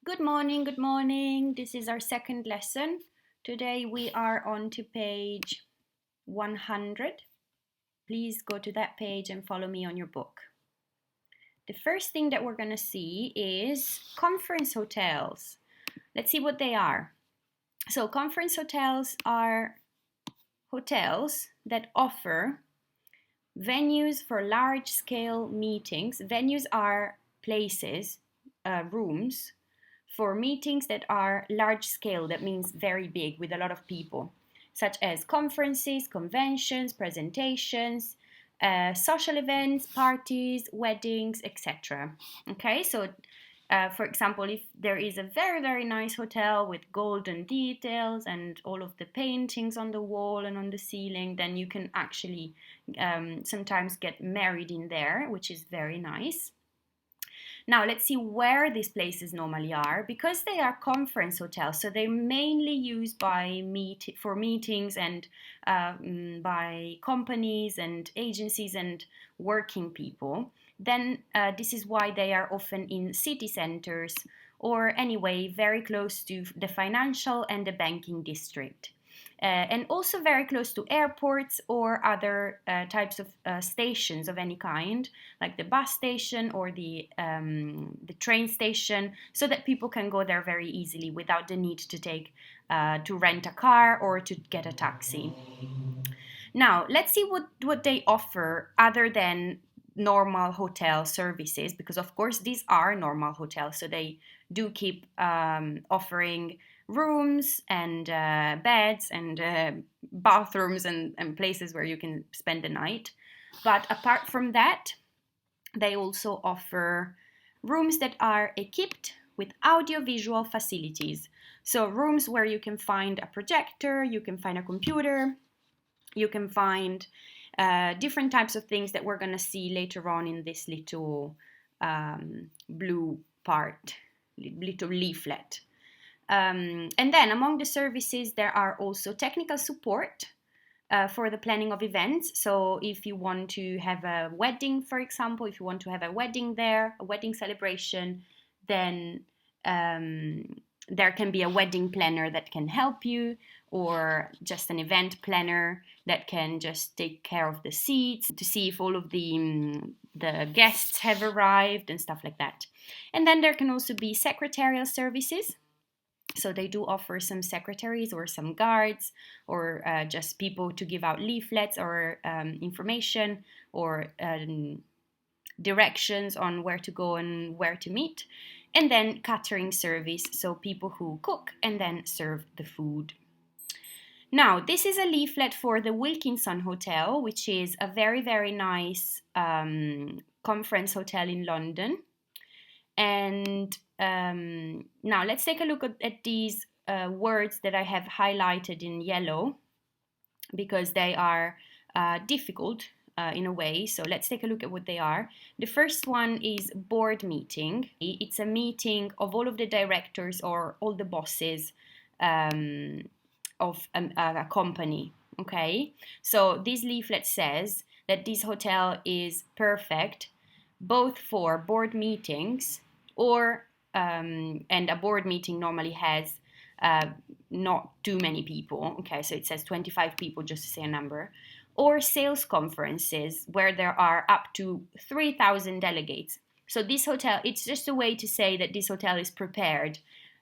Good morning, good morning. This is our second lesson. Today we are on to page 100. Please go to that page and follow me on your book. The first thing that we're going to see is conference hotels. Let's see what they are. So conference hotels are hotels that offer venues for large-scale meetings. Venues are places, rooms, for meetings that are large scale, that means very big, with a lot of people, such as conferences, conventions, presentations, social events, parties, weddings, etc. Okay, so for example, if there is a very, very nice hotel with golden details and all of the paintings on the wall and on the ceiling, then you can actually sometimes get married in there, which is very nice. Now, let's see where these places normally are. Because they are conference hotels, so they're mainly used for meetings and by companies and agencies and working people. Then this is why they are often in city centers or anyway very close to the financial and the banking district. And also very close to airports or other types of stations of any kind, like the bus station or the train station, so that people can go there very easily without the need to rent a car or to get a taxi. Now, let's see what they offer other than normal hotel services, because of course these are normal hotels, so they do keep offering rooms and beds and bathrooms and places where you can spend the night. But apart from that, they also offer rooms that are equipped with audiovisual facilities. So rooms where you can find a projector, you can find a computer, you can find different types of things that we're going to see later on in this little blue part, little leaflet. And then among the services, there are also technical support for the planning of events. So if you want to have a wedding, for example, if you want to have a wedding there, a wedding celebration, then there can be a wedding planner that can help you, or just an event planner that can just take care of the seats to see if all of the guests have arrived and stuff like that. And then there can also be secretarial services. So they do offer some secretaries or some guards or just people to give out leaflets or information or directions on where to go and where to meet. And then catering service, so people who cook and then serve the food. Now, this is a leaflet for the Wilkinson Hotel, which is a very, very nice conference hotel in London. And now let's take a look at these words that I have highlighted in yellow, because they are difficult in a way. So let's take a look at what they are. The first one is board meeting. It's a meeting of all of the directors or all the bosses of a company. Okay, so this leaflet says that this hotel is perfect both for board meetings or and a board meeting normally has not too many people. Okay, so it says 25 people, just to say a number. Or sales conferences where there are up to 3,000 delegates. So this hotel, it's just a way to say that this hotel is prepared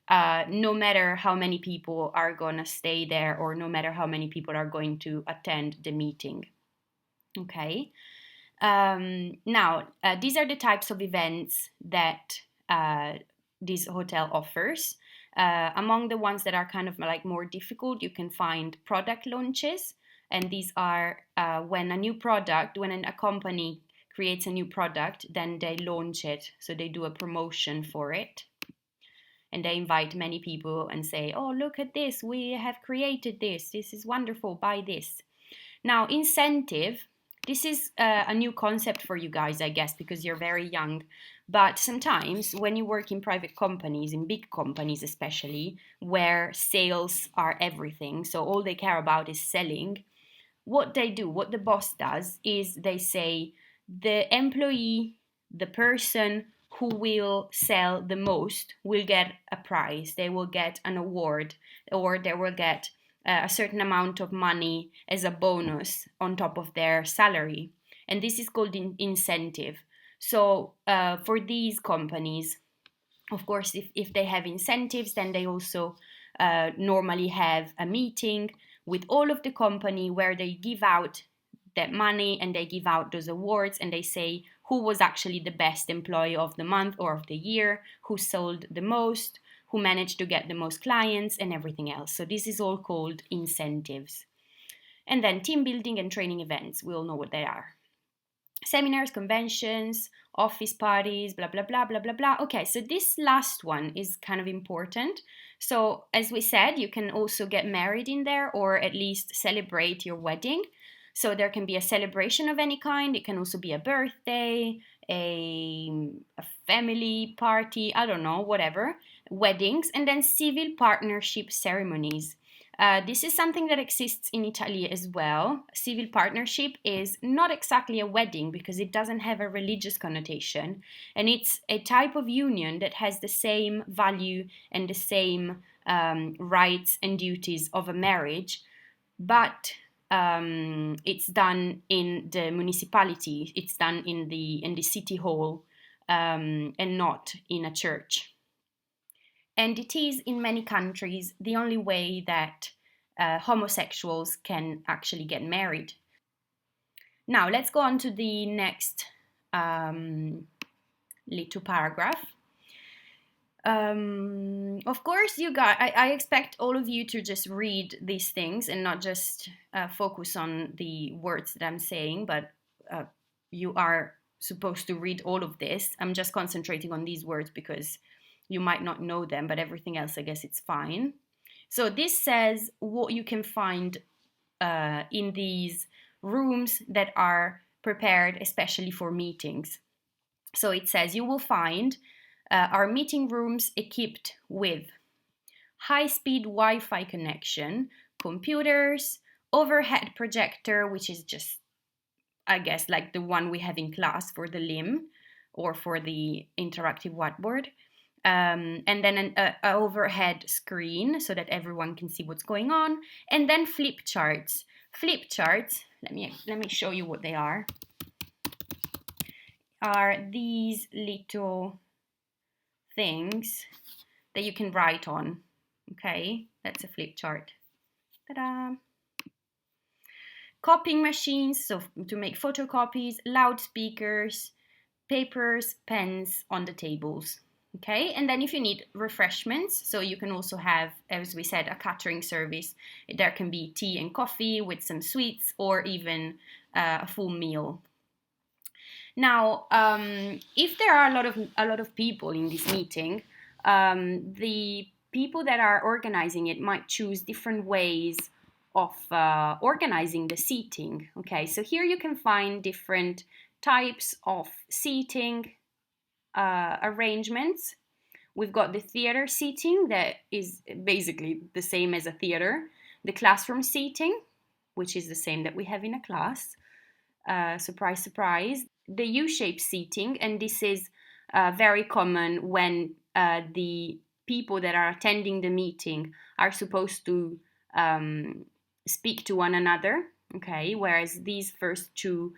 no matter how many people are going to stay there or no matter how many people are going to attend the meeting. Okay. Now, these are the types of events that this hotel offers. Among the ones that are kind of like more difficult, you can find product launches. And these are when a company creates a new product, then they launch it. So they do a promotion for it. And they invite many people and say, oh, look at this, we have created this. This is wonderful, buy this. Now, incentive. This is a new concept for you guys, I guess, because you're very young. But sometimes when you work in private companies, in big companies especially, where sales are everything, so all they care about is selling, what the boss does is they say the employee, the person who will sell the most will get a prize. They will get an award, or they will get a certain amount of money as a bonus on top of their salary. And this is called incentive. So for these companies, of course, if they have incentives, then they also normally have a meeting with all of the company where they give out that money and they give out those awards and they say who was actually the best employee of the month or of the year, who sold the most, who managed to get the most clients, and everything else. So this is all called incentives. And then team building and training events, we all know what they are. Seminars, conventions, office parties, blah, blah, blah, blah, blah, blah. Okay, so this last one is kind of important. So as we said, you can also get married in there, or at least celebrate your wedding. So there can be a celebration of any kind. It can also be a birthday, a family party, I don't know, whatever, weddings, and then civil partnership ceremonies. This is something that exists in Italy as well. Civil partnership is not exactly a wedding because it doesn't have a religious connotation, and it's a type of union that has the same value and the same rights and duties of a marriage, but it's done in the municipality, it's done in the city hall, and not in a church. And it is, in many countries, the only way that homosexuals can actually get married. Now, let's go on to the next little paragraph. Of course, I expect all of you to just read these things and not just focus on the words that I'm saying, but you are supposed to read all of this. I'm just concentrating on these words because you might not know them, but everything else, I guess it's fine. So this says what you can find in these rooms that are prepared especially for meetings. So it says you will find our meeting rooms equipped with high-speed Wi-Fi connection, computers, overhead projector, which is just, I guess, like the one we have in class for the LIM or for the interactive whiteboard. And then an overhead screen so that everyone can see what's going on, and then flip charts. Flip charts, let me show you what they are these little things that you can write on. Okay, that's a flip chart. Ta-da! Copying machines, so to make photocopies, loudspeakers, papers, pens on the tables. Okay, and then if you need refreshments, so you can also have, as we said, a catering service. There can be tea and coffee with some sweets, or even a full meal. Now, if there are a lot of people in this meeting, the people that are organizing it might choose different ways of organizing the seating. Okay, so here you can find different types of seating arrangements. We've got the theater seating that is basically the same as a theater, the classroom seating, which is the same that we have in a class, surprise, surprise, the U-shaped seating, and this is very common when the people that are attending the meeting are supposed to speak to one another, okay, whereas these first two,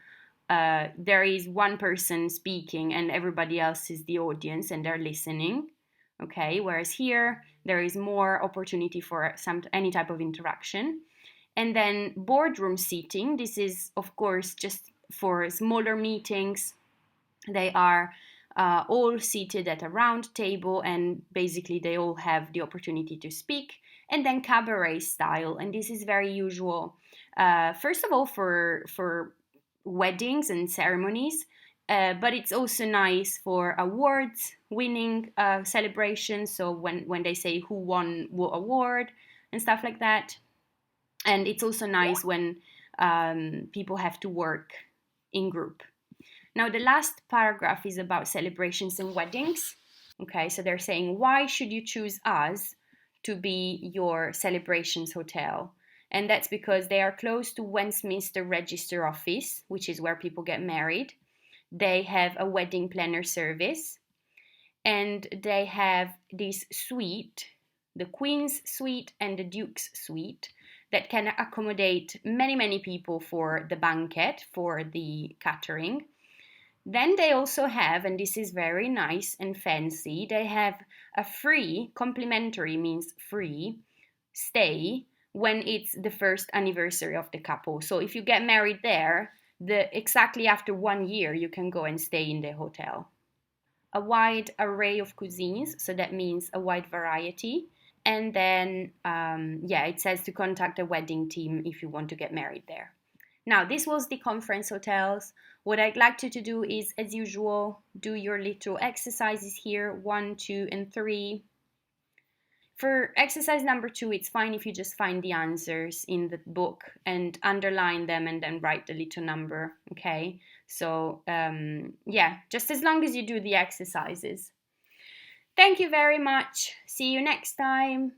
there is one person speaking and everybody else is the audience and they're listening, okay, whereas here there is more opportunity for any type of interaction. And then boardroom seating, this is of course just for smaller meetings. They are all seated at a round table and basically they all have the opportunity to speak. And then cabaret style, and this is very usual, first of all for weddings and ceremonies, but it's also nice for awards winning celebrations, so when they say who won what award and stuff like that. And it's also nice when people have to work in group. Now the last paragraph is about celebrations and weddings. Okay, so they're saying, why should you choose us to be your celebrations hotel? And that's because they are close to Westminster Register Office, which is where people get married. They have a wedding planner service. and they have this suite, the Queen's suite and the Duke's suite, that can accommodate many people for the banquet, for the catering. Then they also have, and this is very nice and fancy, they have a free, complimentary means free, stay when it's the first anniversary of the couple. So if you get married there, exactly after 1 year, you can go and stay in the hotel. A wide array of cuisines, so that means a wide variety. And then, it says to contact a wedding team if you want to get married there. Now, this was the conference hotels. What I'd like you to do is, as usual, do your little exercises here, 1, 2, and 3. For exercise number 2, it's fine if you just find the answers in the book and underline them and then write the little number, okay? So, just as long as you do the exercises. Thank you very much. See you next time.